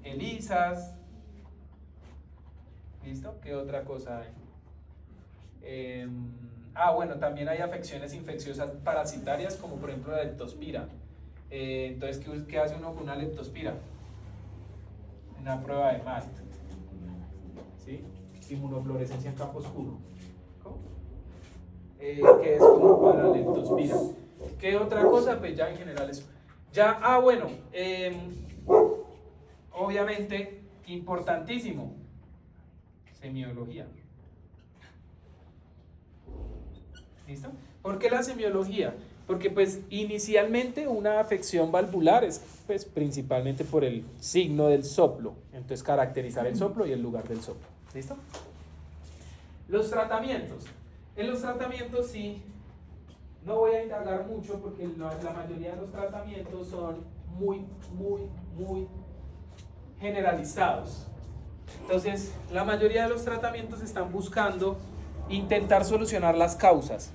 ELISAs, ¿listo? ¿Qué otra cosa hay? Bueno, también hay afecciones infecciosas parasitarias, como por ejemplo la leptospira. Entonces, ¿qué hace uno con una leptospira? Una prueba de MAT, ¿sí? Inmunofluorescencia en campo oscuro. ¿Cómo? Que es como para la leptospira. ¿Qué otra cosa? Pues ya en general eso. Ya, bueno, obviamente, importantísimo, semiología. ¿Listo? ¿Por qué la semiología? Porque pues inicialmente una afección valvular es pues principalmente por el signo del soplo. Entonces caracterizar el soplo y el lugar del soplo. ¿Listo? Los tratamientos. En los tratamientos sí, no voy a indagar mucho porque la mayoría de los tratamientos son muy generalizados. Entonces la mayoría de los tratamientos están buscando intentar solucionar las causas,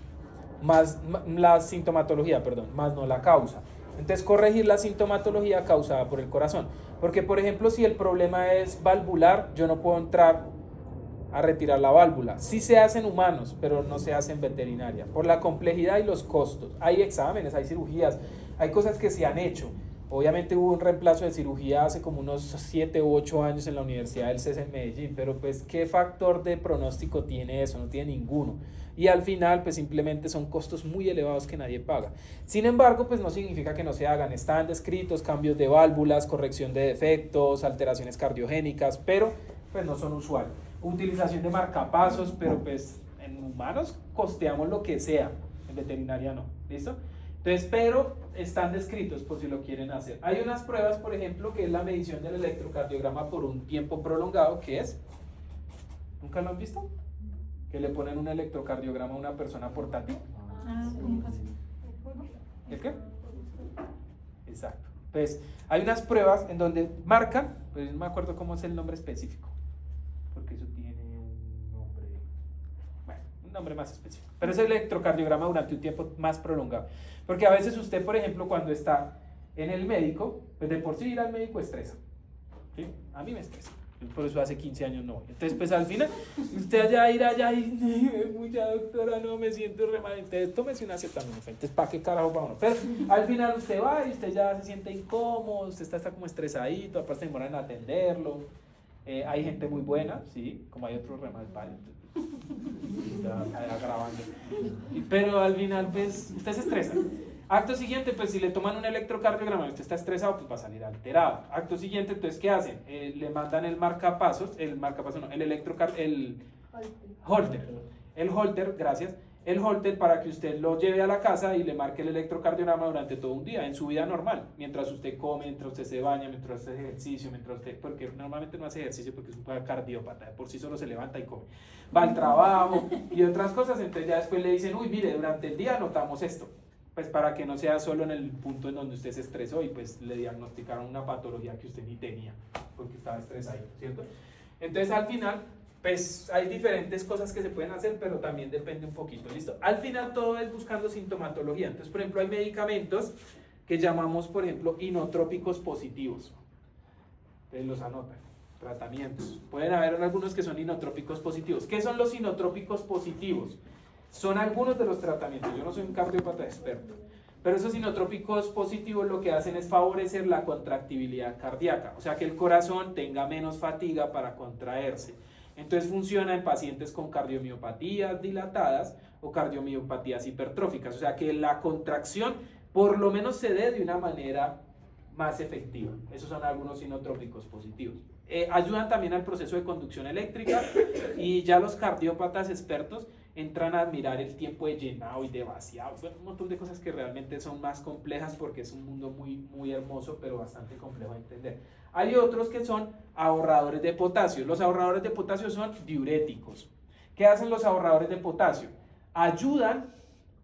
más la sintomatología, perdón, más no la causa. Entonces corregir la sintomatología causada por el corazón. Porque por ejemplo si el problema es valvular, yo no puedo entrar a retirar la válvula. Sí se hace en humanos, pero no se hace en veterinaria, por la complejidad y los costos. Hay exámenes, hay cirugías, hay cosas que se han hecho. Obviamente hubo un reemplazo de cirugía hace como unos 7 u 8 años en la Universidad del CES en Medellín, pero pues ¿qué factor de pronóstico tiene eso? No tiene ninguno. Y al final pues simplemente son costos muy elevados que nadie paga. Sin embargo, pues no significa que no se hagan. Están descritos cambios de válvulas, corrección de defectos, alteraciones cardiogénicas, pero pues no son usuales. Utilización de marcapasos, pero pues en humanos costeamos lo que sea, en veterinaria no. ¿Listo? Entonces, pero están descritos por si lo quieren hacer. Hay unas pruebas, por ejemplo, que es la medición del electrocardiograma por un tiempo prolongado, que es, ¿nunca lo han visto? Que le ponen un electrocardiograma a una persona portátil. ¿El qué? Exacto. Entonces, hay unas pruebas en donde marcan, pues no me acuerdo cómo es el nombre específico, porque eso tiene un nombre, bueno, un nombre más específico, pero es el electrocardiograma durante un tiempo más prolongado. Porque a veces usted, por ejemplo, cuando está en el médico, pues de por sí ir al médico estresa, ¿sí? A mí me estresa, por eso hace 15 años no voy. Entonces, pues al final, usted allá ir allá y mucha doctora, no me siento re mal, entonces tómese una acetaminofén, entonces ¿para qué carajo va uno? Pero al final usted va y usted ya se siente incómodo, usted está como estresadito, aparte se demoran en atenderlo, hay gente muy buena, sí, como hay otros re mal vale. Grabando. Pero al final pues usted se estresa. Acto siguiente, pues si le toman un electrocardiograma y usted está estresado, pues va a salir alterado. Acto siguiente, entonces ¿qué hacen? Le mandan el holter, gracias, el holter para que usted lo lleve a la casa y le marque el electrocardiograma durante todo un día, en su vida normal, mientras usted come, mientras usted se baña, mientras usted hace ejercicio, porque normalmente no hace ejercicio porque es un cardiópata, por sí solo se levanta y come, va al trabajo y otras cosas. Entonces ya después le dicen, uy, mire, durante el día notamos esto, pues para que no sea solo en el punto en donde usted se estresó y pues le diagnosticaron una patología que usted ni tenía, porque estaba estresado, ¿cierto? Entonces al final, pues hay diferentes cosas que se pueden hacer, pero también depende un poquito, ¿listo? Al final todo es buscando sintomatología. Entonces, por ejemplo, hay medicamentos que llamamos, por ejemplo, inotrópicos positivos. Entonces los anotan, tratamientos. Pueden haber algunos que son inotrópicos positivos. ¿Qué son los inotrópicos positivos? Son algunos de los tratamientos. Yo no soy un cardiópata experto, pero esos inotrópicos positivos lo que hacen es favorecer la contractibilidad cardíaca, o sea que el corazón tenga menos fatiga para contraerse. Entonces funciona en pacientes con cardiomiopatías dilatadas o cardiomiopatías hipertróficas, o sea que la contracción por lo menos se dé de una manera más efectiva. Esos son algunos inotrópicos positivos. Ayudan también al proceso de conducción eléctrica y ya los cardiópatas expertos entran a admirar el tiempo de llenado y de vaciado, bueno, un montón de cosas que realmente son más complejas porque es un mundo muy hermoso, pero bastante complejo de entender. Hay otros que son ahorradores de potasio. Los ahorradores de potasio son diuréticos. ¿Qué hacen los ahorradores de potasio? Ayudan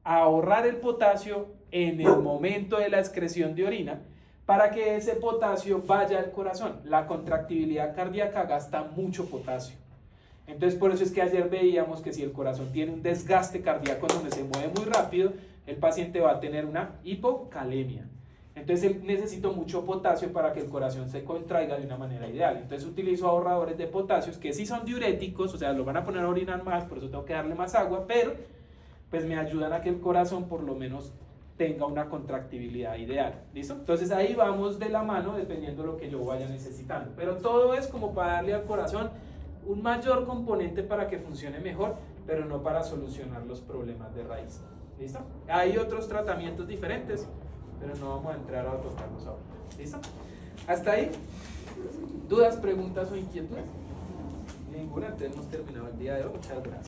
a ahorrar el potasio en el momento de la excreción de orina para que ese potasio vaya al corazón. La contractibilidad cardíaca gasta mucho potasio. Entonces por eso es que ayer veíamos que si el corazón tiene un desgaste cardíaco donde se mueve muy rápido, el paciente va a tener una hipocalemia. Entonces necesito mucho potasio para que el corazón se contraiga de una manera ideal. Entonces utilizo ahorradores de potasio que sí son diuréticos, o sea, lo van a poner a orinar más, por eso tengo que darle más agua, pero pues me ayudan a que el corazón por lo menos tenga una contractibilidad ideal. ¿Listo? Entonces ahí vamos de la mano dependiendo de lo que yo vaya necesitando. Pero todo es como para darle al corazón un mayor componente para que funcione mejor, pero no para solucionar los problemas de raíz. ¿Listo? Hay otros tratamientos diferentes, pero no vamos a entrar a tocarlos ahora. ¿Listo? ¿Hasta ahí? ¿Dudas, preguntas o inquietudes? Ninguna, entonces hemos terminado el día de hoy. Muchas gracias.